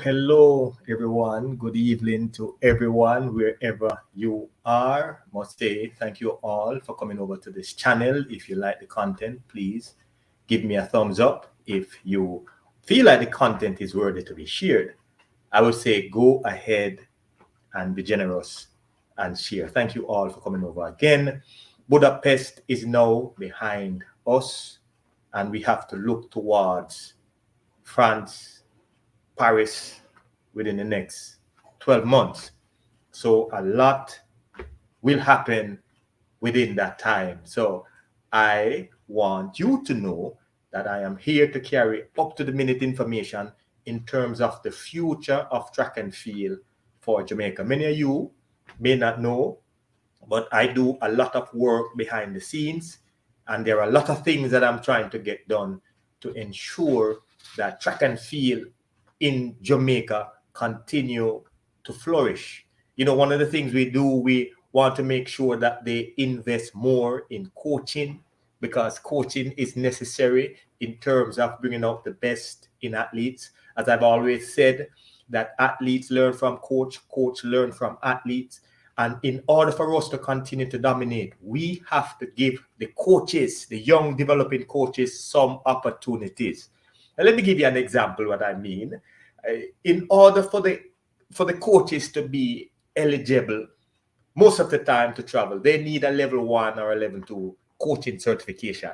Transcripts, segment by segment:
Hello, everyone. Good evening to everyone, wherever you are. Must say thank you all for coming over to this channel. If you like the content, please give me a thumbs up. If you feel like the content is worthy to be shared, I would say go ahead and be generous and share. Thank you all for coming over again. Budapest is now behind us, and we have to look towards France, Paris within the next 12 months. So a lot will happen within that time. So I want you to know that I am here to carry up to the minute information in terms of the future of track and field for Jamaica. Many of you may not know, but I do a lot of work behind the scenes, and there are a lot of things that I'm trying to get done to ensure that track and field in Jamaica continue to flourish. You know, one of the things we do, we want to make sure that they invest more in coaching, because coaching is necessary in terms of bringing out the best in athletes. As I've always said, that athletes learn from coach learn from athletes. And in order for us to continue to dominate, we have to give the coaches, the young developing coaches, some opportunities. Now, let me give you an example what I mean. In order for the coaches to be eligible, most of the time to travel, they need a level 1 or a level 2 coaching certification,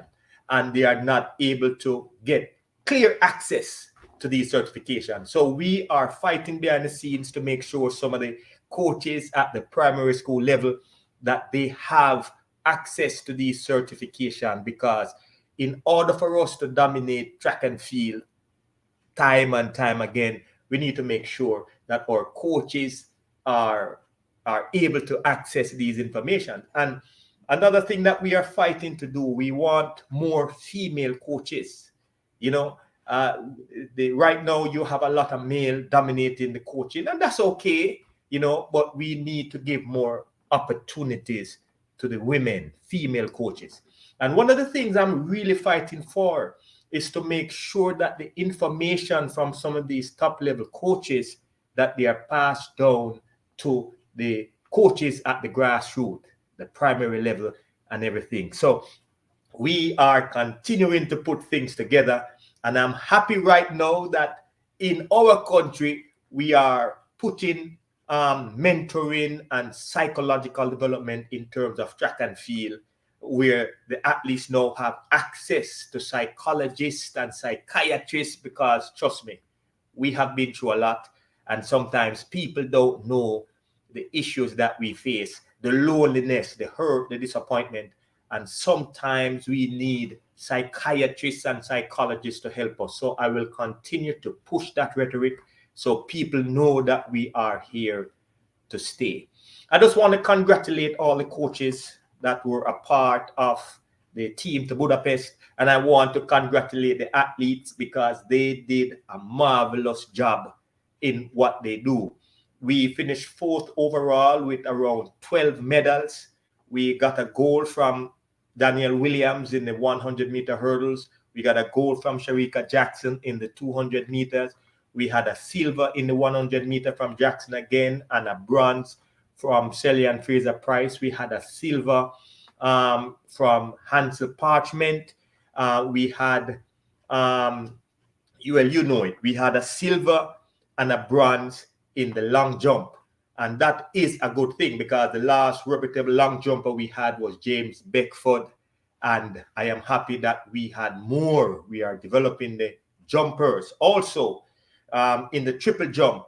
and they are not able to get clear access to these certifications. So we are fighting behind the scenes to make sure some of the coaches at the primary school level that they have access to these certifications, because in order for us to dominate track and field time and time again, we need to make sure that our coaches are able to access these information. And another thing that we are fighting to do, we want more female coaches. You know, right now you have a lot of male dominating the coaching, and that's okay, you know, but we need to give more opportunities to the women, female coaches. And one of the things I'm really fighting for is to make sure that the information from some of these top level coaches, that they are passed down to the coaches at the grassroots, the primary level and everything. So we are continuing to put things together, and I'm happy right now that in our country, we are putting mentoring and psychological development in terms of track and field, where the athletes now have access to psychologists and psychiatrists, because trust me, we have been through a lot, and sometimes people don't know the issues that we face, the loneliness, the hurt, the disappointment, and sometimes we need psychiatrists and psychologists to help us. So I will continue to push that rhetoric so people know that we are here to stay. I just want to congratulate all the coaches that were a part of the team to Budapest, and I want to congratulate the athletes because they did a marvelous job in what they do. We finished 4th overall with around 12 medals. We got a gold from Daniel Williams in the 100-meter hurdles. We got a gold from Sharika Jackson in the 200 meters. We had a silver in the 100 meter from Jackson again, and a bronze from Celia and Fraser Price. We had a silver from Hansel Parchment. We had, you know it, we had a silver and a bronze in the long jump. And that is a good thing, because the last reputable long jumper we had was James Beckford. And I am happy that we had more. We are developing the jumpers. Also, in the triple jump,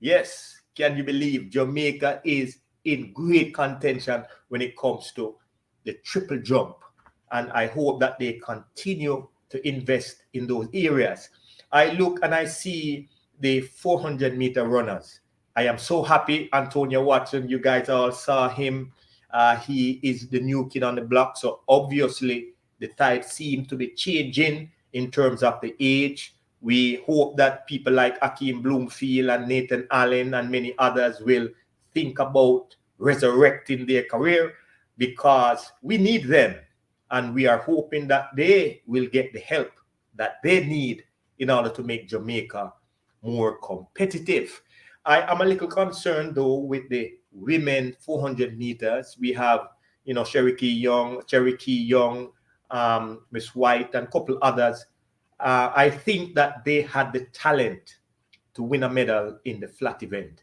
yes, can you believe Jamaica is in great contention when it comes to the triple jump? And I hope that they continue to invest in those areas. I look and I see the 400-meter runners. I am so happy. Antonio Watson, you guys all saw him. He is the new kid on the block. So obviously The tide seems to be changing in terms of the age. We hope that people like Akeem Bloomfield and Nathan Allen and many others will think about resurrecting their career, because we need them, and we are hoping that they will get the help that they need in order to make Jamaica more competitive. I am a little concerned though with the women 400 meters. We have, Cherokee Young, Miss White, and a couple others. I think that they had the talent to win a medal in the flat event.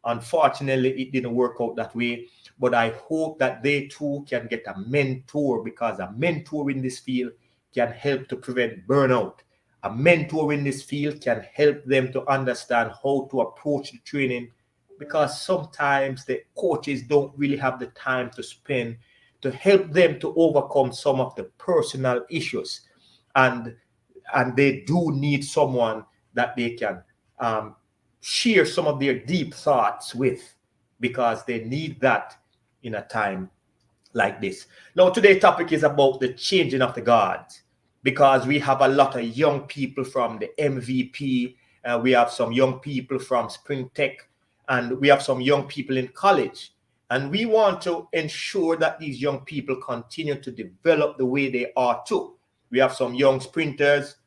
Unfortunately, it didn't work out that way, but I hope that they too can get a mentor, because a mentor in this field can help to prevent burnout. A mentor in this field can help them to understand how to approach the training, because sometimes the coaches don't really have the time to spend to help them to overcome some of the personal issues. And they do need someone that they can share some of their deep thoughts with, because they need that in a time like this. Now, today's topic is about the changing of the guards, because we have a lot of young people from the MVP, we have some young people from Spring Tech, and we have some young people in college. And we want to ensure that these young people continue to develop the way they are too. We have some young sprinters.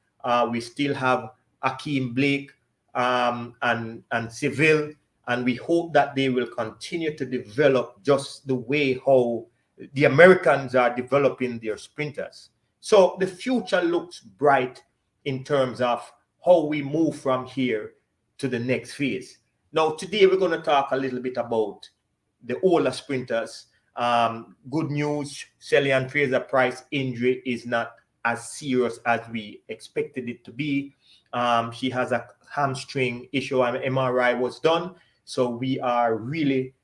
We still have Akeem Blake and Seville, and we hope that they will continue to develop just the way how the Americans are developing their sprinters. So the future looks bright in terms of how we move from here to the next phase. Now, today we're going to talk a little bit about the older sprinters. Good news, Shelly-Ann Fraser-Pryce injury is not as serious as we expected it to be. She has a hamstring issue, and MRI was done. So we are really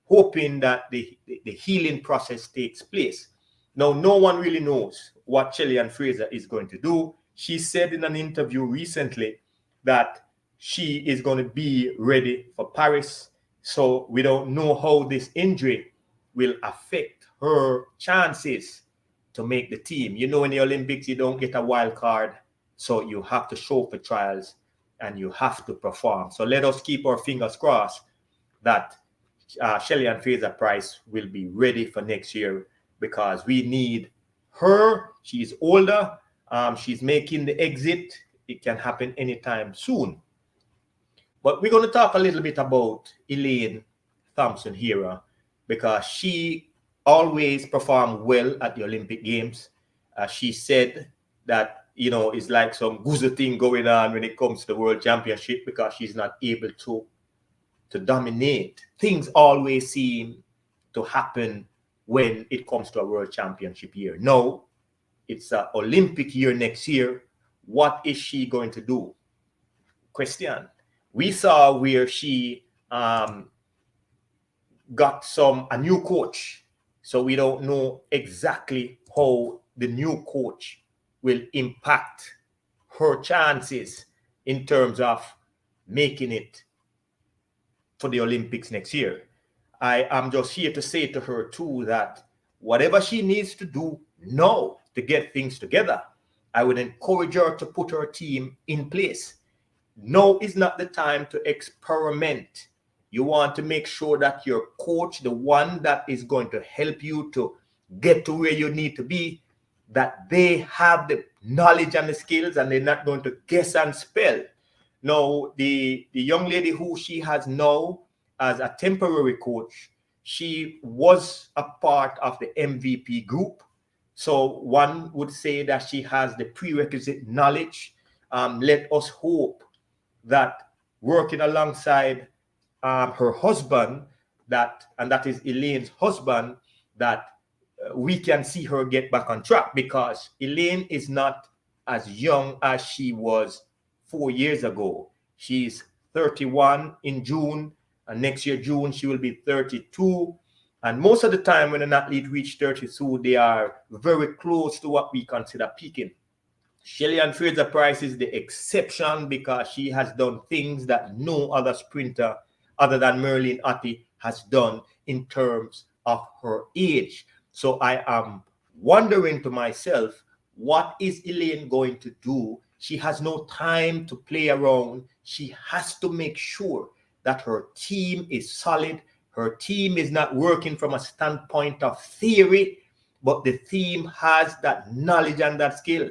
hoping that the healing process takes place. Now, no one really knows what Shelly-Ann Fraser is going to do. She said in an interview recently that she is going to be ready for Paris. So we don't know how this injury will affect her chances to make the team. In the Olympics, you don't get a wild card. So you have to show up for trials and you have to perform. So let us keep our fingers crossed that Shelly-Ann Fraser-Pryce will be ready for next year, because we need her. She's older. She's making the exit. It can happen anytime soon. But we're going to talk a little bit about Elaine Thompson here, because she always performed well at the Olympic Games. She said that, it's like some goose thing going on when it comes to the World Championship, because she's not able to dominate. Things always seem to happen when it comes to a World Championship year. No, it's an Olympic year next year. What is she going to do? Question. We saw where she got a new coach. So we don't know exactly how the new coach will impact her chances in terms of making it for the Olympics next year. I am just here to say to her too that whatever she needs to do now to get things together, I would encourage her to put her team in place. Now is not the time to experiment. You want to make sure that your coach, the one that is going to help you to get to where you need to be, that they have the knowledge and the skills, and they're not going to guess and spell. Now, the young lady who she has now as a temporary coach, she was a part of the MVP group. So one would say that she has the prerequisite knowledge. Let us hope that working alongside her husband, and that is Elaine's husband, that we can see her get back on track, because Elaine is not as young as she was 4 years ago. She's 31 in June, and next year, June, she will be 32. And most of the time when an athlete reaches 32, they are very close to what we consider peaking. Shelly-Ann Fraser-Pryce is the exception, because she has done things that no other sprinter other than Merlin Ottey has done in terms of her age. So I am wondering to myself, what is Elaine going to do? She has no time to play around. She has to make sure that her team is solid. Her team is not working from a standpoint of theory, but the team has that knowledge and that skill.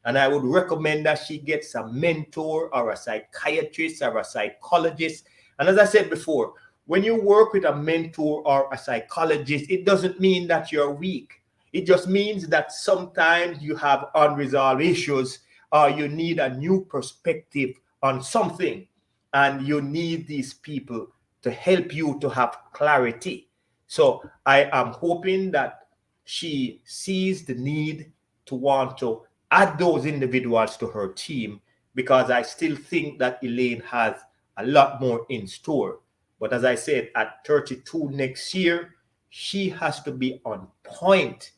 And I would recommend that she gets a mentor or a psychiatrist or a psychologist. And as I said before, when you work with a mentor or a psychologist, it doesn't mean that you're weak. It just means that sometimes you have unresolved issues or you need a new perspective on something, and you need these people to help you to have clarity. So I am hoping that she sees the need to want to add those individuals to her team, because I still think that Elaine has a lot more in store. But as I said, at 32 next year, she has to be on point,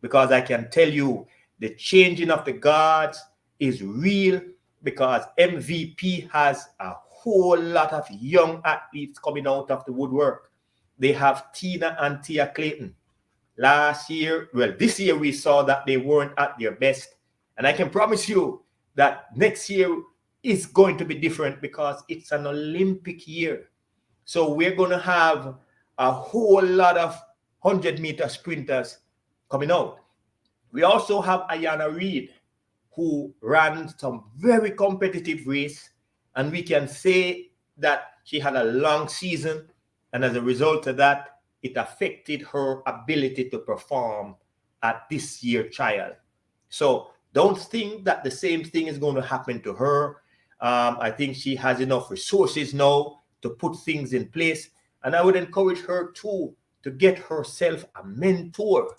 because I can tell you the changing of the guards is real, because MVP has a whole lot of young athletes coming out of the woodwork. They have Tina and Tia Clayton. Last year, well, this year we saw that they weren't at their best. And I can promise you that next year is going to be different, because it's an Olympic year. So we're going to have a whole lot of 100-meter sprinters coming out. We also have Ayana Reid, who ran some very competitive race, and we can say that she had a long season, and as a result of that, it affected her ability to perform at this year's trial. So don't think that the same thing is going to happen to her. I think she has enough resources now to put things in place, and I would encourage her too to get herself a mentor.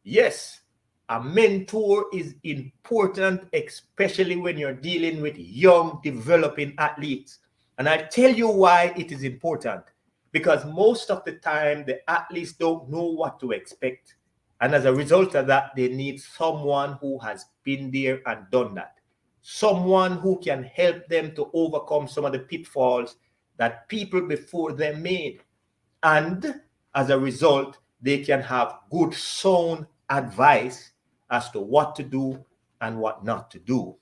Yes, a mentor is important, especially when you're dealing with young, developing athletes. And I tell you why it is important. Because most of the time, the athletes don't know what to expect. And as a result of that, they need someone who has been there and done that. Someone who can help them to overcome some of the pitfalls that people before them made. And as a result, they can have good, sound advice as to what to do and what not to do.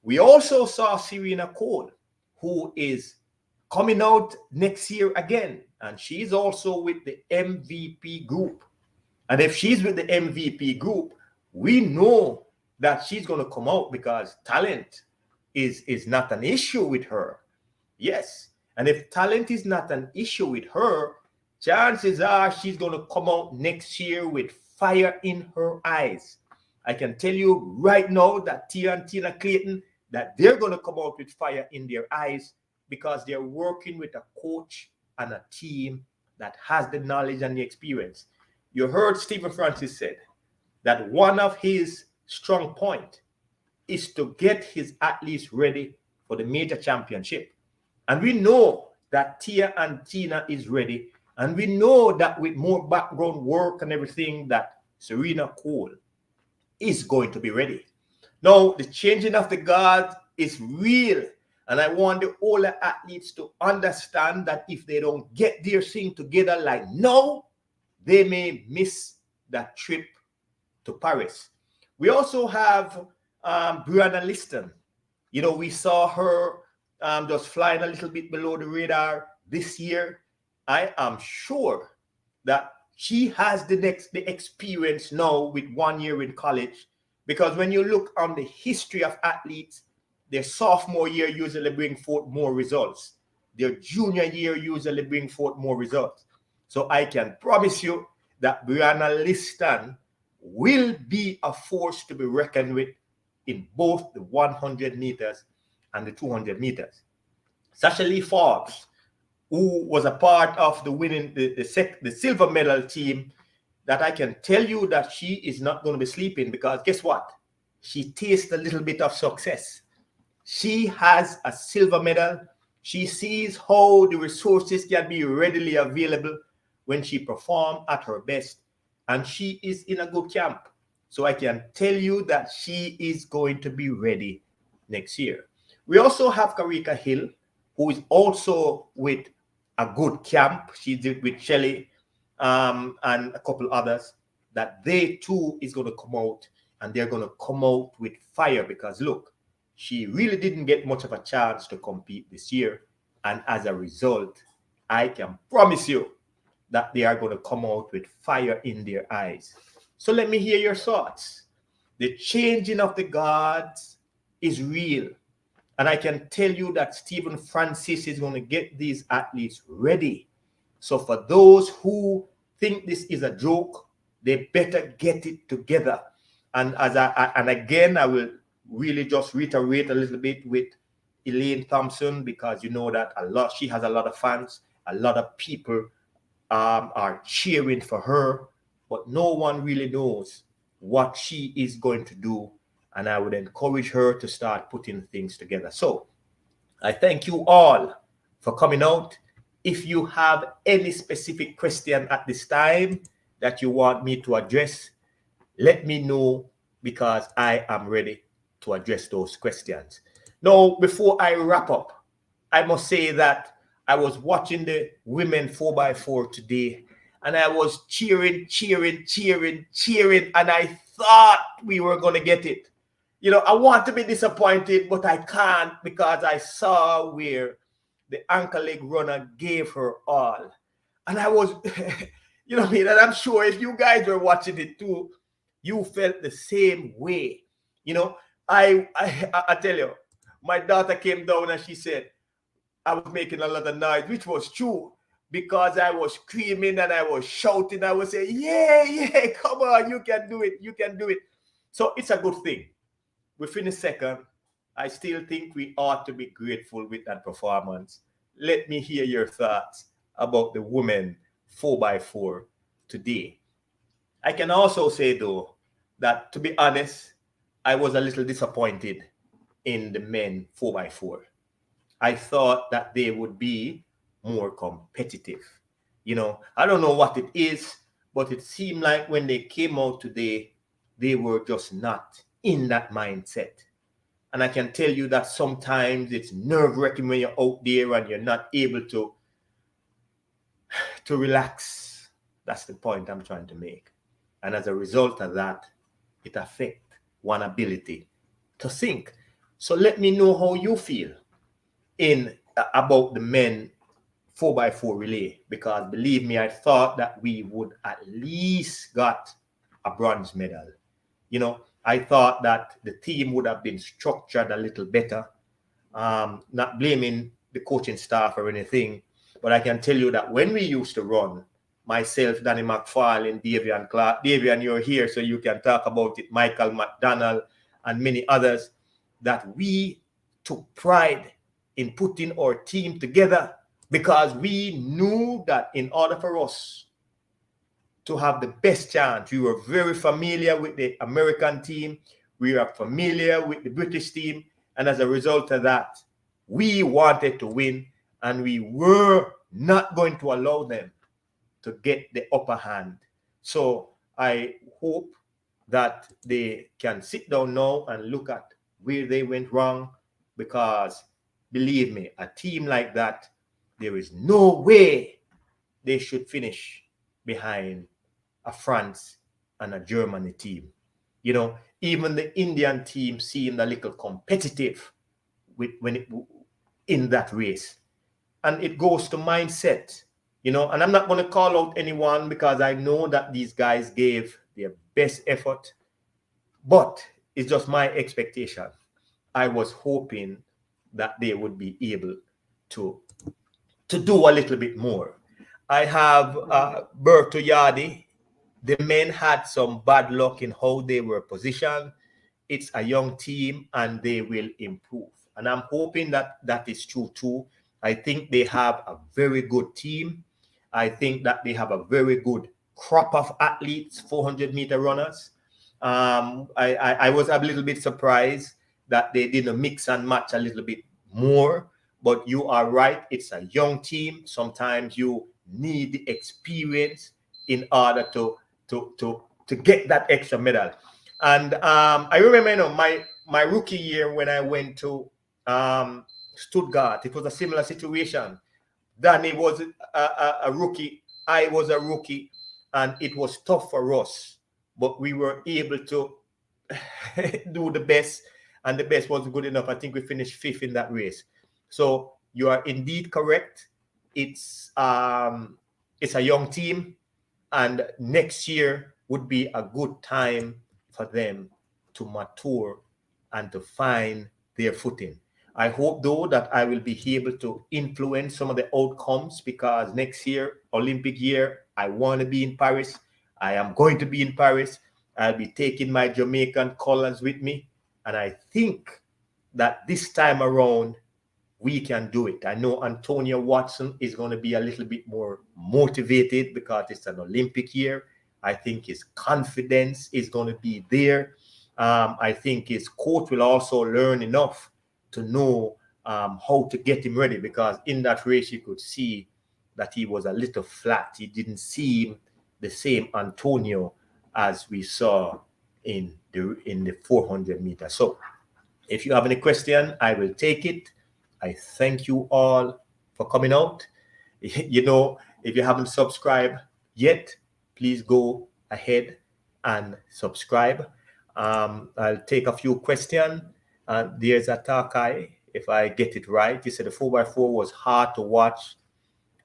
We also saw Serena Cole, who is coming out next year again, and she's also with the MVP group. And if she's with the MVP group, we know that she's going to come out, because talent is not an issue with her. Yes. And if talent is not an issue with her, chances are she's going to come out next year with fire in her eyes. I can tell you right now that Tia and Tina Clayton, that they're going to come out with fire in their eyes, because they're working with a coach and a team that has the knowledge and the experience. You heard Stephen Francis said that one of his strong points is to get his athletes ready for the major championship. And we know that Tia and Tina is ready. And we know that with more background work and everything, that Serena Cole is going to be ready. Now, the changing of the guard is real. And I want the older athletes to understand that if they don't get their thing together like now, they may miss that trip to Paris. We also have Brianna Liston. You know, we saw her just flying a little bit below the radar this year. I am sure that she has the experience now with 1 year in college, because when you look on the history of athletes, their sophomore year usually bring forth more results. Their junior year usually bring forth more results. So I can promise you that Brianna Liston will be a force to be reckoned with in both the 100 meters and the 200 meters. Sasha Lee Forbes, who was a part of the winning the silver medal team, that I can tell you that she is not going to be sleeping, because guess what? She tastes a little bit of success. She has a silver medal. She sees how the resources can be readily available when she performs at her best. And she is in a good camp. So I can tell you that she is going to be ready next year. We also have Karika Hill, who is also with a good camp. She's with Shelley and a couple others. that they too is going to come out, and they're going to come out with fire, because look, she really didn't get much of a chance to compete this year. And as a result, I can promise you that they are going to come out with fire in their eyes. So let me hear your thoughts. The changing of the guards is real. And I can tell you that Stephen Francis is going to get these athletes ready. So for those who think this is a joke, they better get it together. And again, I will really just reiterate a little bit with Elaine Thompson, because you know that she has a lot of fans, a lot of people are cheering for her, but no one really knows what she is going to do. And I would encourage her to start putting things together. So I thank you all for coming out. If you have any specific question at this time that you want me to address, let me know, because I am ready to address those questions. Now, before I wrap up, I must say that I was watching the women 4x4 today, and I was cheering, and I thought we were going to get it. You know, I want to be disappointed, but I can't, because I saw where the anchor leg runner gave her all. And I was, you know what I mean? And I'm sure if you guys were watching it too, you felt the same way. You know, I tell you, my daughter came down and she said I was making a lot of noise, which was true, because I was screaming and I was shouting. I was saying, yeah, come on, you can do it, you can do it. So it's a good thing. We finished second. I still think we ought to be grateful with that performance. Let me hear your thoughts about the women 4x4 today. I can also say, though, that to be honest, I was a little disappointed in the men 4x4. I thought that they would be more competitive. You know, I don't know what it is, but it seemed like when they came out today, they were just not in that mindset. And I can tell you that sometimes it's nerve-wracking when you're out there and you're not able to relax. That's the point I'm trying to make. And as a result of that, it affects one ability to think. So let me know how you feel about the men 4x4 relay, because believe me, I thought that we would at least got a bronze medal. You know, I thought that the team would have been structured a little better. Not blaming the coaching staff or anything, but I can tell you that when we used to run, myself, Danny McFarlane, Davian Clark, Davian, you're here, so you can talk about it, Michael McDonald, and many others, that we took pride in putting our team together, because we knew that in order for us to have the best chance, we were very familiar with the American team, we are familiar with the British team, and as a result of that, we wanted to win, and we were not going to allow them to get the upper hand. So I hope that they can sit down now and look at where they went wrong, because believe me, a team like that, there is no way they should finish behind a France and a Germany team. You know, even the Indian team seemed a little competitive in that race. And it goes to mindset, you know, and I'm not going to call out anyone, because I know that these guys gave their best effort, but it's just my expectation. I was hoping that they would be able to do a little bit more. I have Berto Yardi. The men had some bad luck in how they were positioned. It's a young team and they will improve. And I'm hoping that that is true too. I think they have a very good team. I think that they have a very good crop of athletes, 400-meter runners. I was a little bit surprised that they didn't mix and match a little bit more. But you are right. It's a young team. Sometimes you need the experience in order to get that extra medal. And I remember, you know, my rookie year when I went to Stuttgart, it was a similar situation. Danny was a rookie, I was a rookie, and it was tough for us but we were able to do the best, and the best wasn't good enough. I think we finished 5th in that race. So you are indeed correct. It's a young team, and next year would be a good time for them to mature and to find their footing. I hope, though, that I will be able to influence some of the outcomes, because next year, Olympic year, I want to be in Paris. I am going to be in Paris. I'll be taking my Jamaican colors with me. And I think that this time around, we can do it. I know Antonia Watson is going to be a little bit more motivated because it's an Olympic year. I think his confidence is going to be there. I think his coach will also learn enough to know how to get him ready, because in that race you could see that he was a little flat. He didn't seem the same Antonio as we saw in the 400 meters. So if you have any question, I will take it. I thank you all for coming out. You know, if you haven't subscribed yet, please go ahead and subscribe. I'll take a few questions. There's a Takai, if I get it right. He said the 4x4 was hard to watch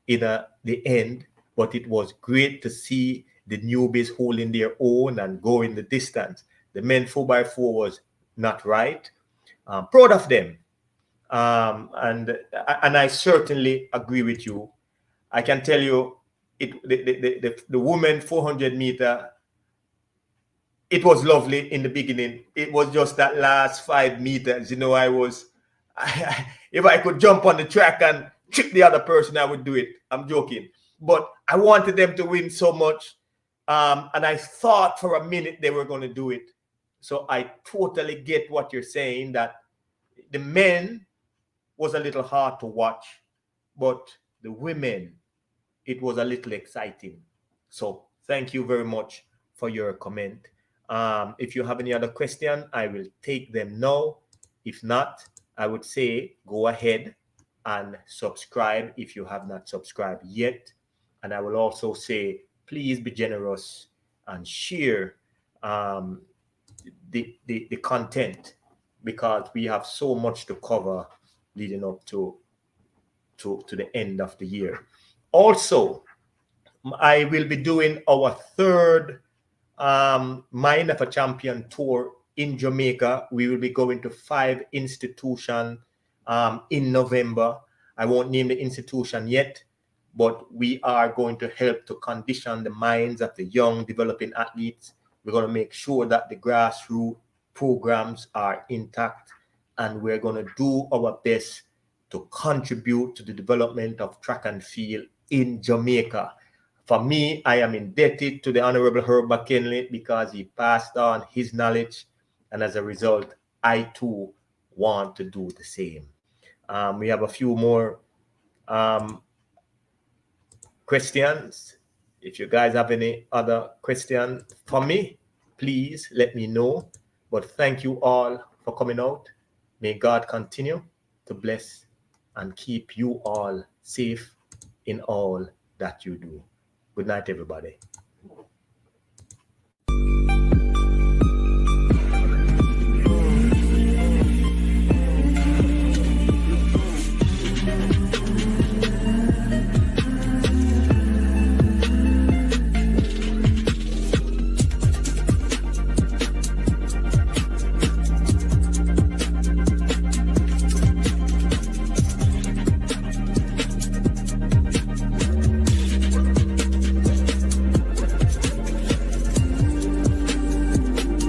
in the end, but it was great to see the newbies holding their own and going the distance. The men 4x4 was not right. Proud of them. And I certainly agree with you. I can tell you, the women 400 meter, it was lovely in the beginning. It was just that last 5 meters, you know, if I could jump on the track and trick the other person, I would do it. I'm joking. But I wanted them to win so much. And I thought for a minute they were going to do it. So I totally get what you're saying, that the men was a little hard to watch, but the women, it was a little exciting. So thank you very much for your comment. If you have any other question, I will take them now. If not, I would say go ahead and subscribe if you have not subscribed yet. And I will also say, please be generous and share the content, because we have so much to cover leading up to the end of the year. Also, I will be doing our 3rd Mind of a Champion tour in Jamaica. We will be going to 5 institutions in November. I won't name the institution yet, but we are going to help to condition the minds of the young developing athletes. We're going to make sure that the grassroots programs are intact, and we're going to do our best to contribute to the development of track and field in Jamaica. For me, I am indebted to the Honorable Herb McKinley, because he passed on his knowledge, and as a result, I too want to do the same. We have a few more questions. If you guys have any other questions for me, please let me know. But thank you all for coming out. May God continue to bless and keep you all safe in all that you do. Good night, everybody.